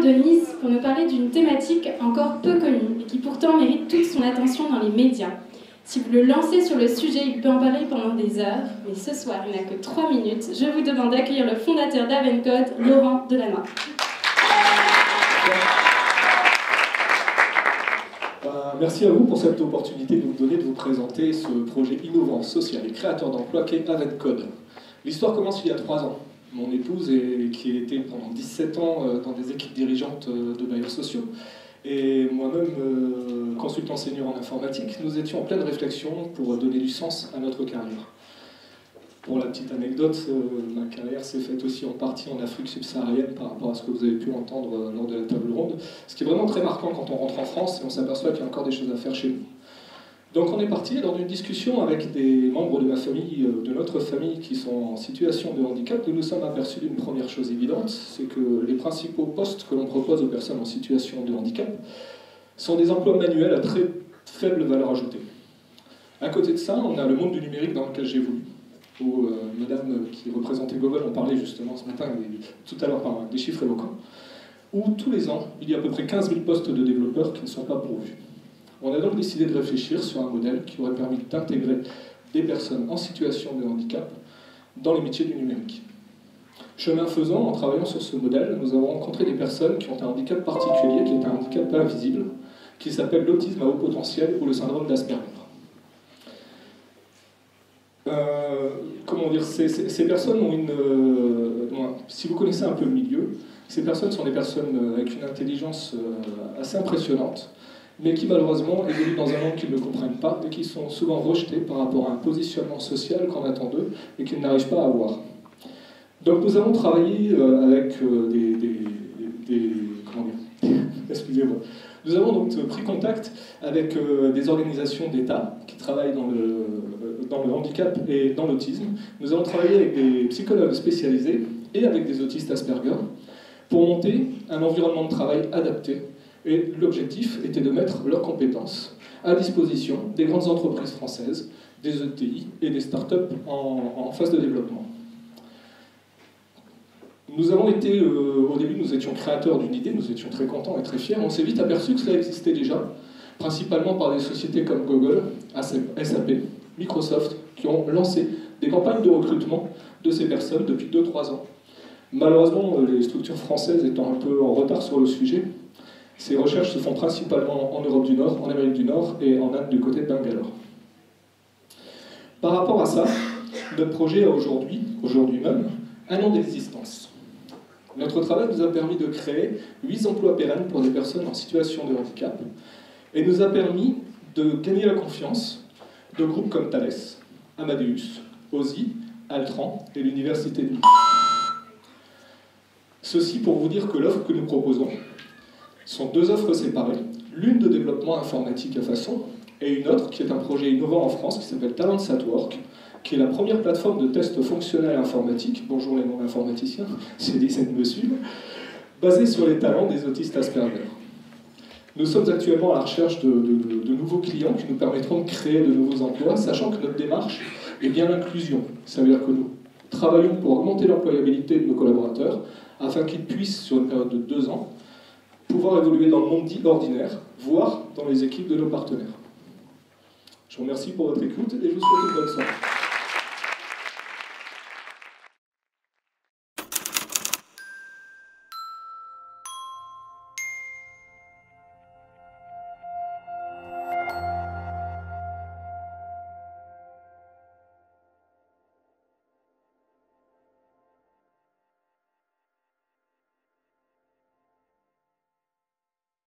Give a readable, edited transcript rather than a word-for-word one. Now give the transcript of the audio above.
de Nice pour nous parler d'une thématique encore peu connue et qui pourtant mérite toute son attention dans les médias. Si vous le lancez sur le sujet, il peut en parler pendant des heures, mais ce soir, il n'a que 3 minutes. Je vous demande d'accueillir le fondateur d'Avencode, Laurent Delannoy. Merci à vous pour cette opportunité de nous donner de vous présenter ce projet innovant, social et créateur d'emplois qu'est Avencode. L'histoire commence il y a 3 ans. Mon épouse, qui était pendant 17 ans dans des équipes dirigeantes de bailleurs sociaux, et moi-même, consultant senior en informatique, nous étions en pleine réflexion pour donner du sens à notre carrière. Pour la petite anecdote, ma carrière s'est faite aussi en partie en Afrique subsaharienne par rapport à ce que vous avez pu entendre lors de la table ronde, ce qui est vraiment très marquant quand on rentre en France et on s'aperçoit qu'il y a encore des choses à faire chez nous. Donc on est parti lors d'une discussion avec des membres de ma famille, de notre famille qui sont en situation de handicap. Nous nous sommes aperçus d'une première chose évidente, c'est que les principaux postes que l'on propose aux personnes en situation de handicap sont des emplois manuels à très faible valeur ajoutée. À côté de ça, on a le monde du numérique dans lequel j'évolue, où madame qui représentait Google en parlait justement ce matin, tout à l'heure par des chiffres éloquents, où tous les ans, il y a à peu près 15 000 postes de développeurs qui ne sont pas pourvus. On a donc décidé de réfléchir sur un modèle qui aurait permis d'intégrer des personnes en situation de handicap dans les métiers du numérique. Chemin faisant, en travaillant sur ce modèle, nous avons rencontré des personnes qui ont un handicap particulier, qui est un handicap invisible, qui s'appelle l'autisme à haut potentiel ou le syndrome d'Asperger. Comment dire, ces personnes ont une... si vous connaissez un peu le milieu, ces personnes sont des personnes avec une intelligence assez impressionnante, mais qui malheureusement évoluent dans un monde qu'ils ne comprennent pas et qui sont souvent rejetés par rapport à un positionnement social qu'on attend d'eux et qu'ils n'arrivent pas à avoir. Donc nous avons travaillé avec excusez-moi. Nous avons donc pris contact avec des organisations d'État qui travaillent dans le handicap et dans l'autisme. Nous avons travaillé avec des psychologues spécialisés et avec des autistes Asperger pour monter un environnement de travail adapté. Et l'objectif était de mettre leurs compétences à disposition des grandes entreprises françaises, des ETI et des startups en phase de développement. Nous avons été, au début, nous étions créateurs d'une idée, nous étions très contents et très fiers. On s'est vite aperçu que cela existait déjà, principalement par des sociétés comme Google, SAP, Microsoft, qui ont lancé des campagnes de recrutement de ces personnes depuis 2-3 ans. Malheureusement, les structures françaises étant un peu en retard sur le sujet, ces recherches se font principalement en Europe du Nord, en Amérique du Nord et en Inde du côté de Bangalore. Par rapport à ça, notre projet a aujourd'hui même, 1 an d'existence. Notre travail nous a permis de créer 8 emplois pérennes pour des personnes en situation de handicap et nous a permis de gagner la confiance de groupes comme Thales, Amadeus, OSI, Altran et l'Université de Nice. Ceci pour vous dire que l'offre que nous proposons sont 2 offres séparées, l'une de développement informatique à façon, et une autre qui est un projet innovant en France qui s'appelle Talents at Work, qui est la première plateforme de test fonctionnel informatique, bonjour les non-informaticiens, c'est dit de me suivre, basée sur les talents des autistes Asperger. Nous sommes actuellement à la recherche de nouveaux clients qui nous permettront de créer de nouveaux emplois, sachant que notre démarche est bien l'inclusion. Ça veut dire que nous travaillons pour augmenter l'employabilité de nos collaborateurs, afin qu'ils puissent, sur une période de 2 ans, pouvoir évoluer dans le monde dit ordinaire, voire dans les équipes de nos partenaires. Je vous remercie pour votre écoute et je vous souhaite une bonne soirée.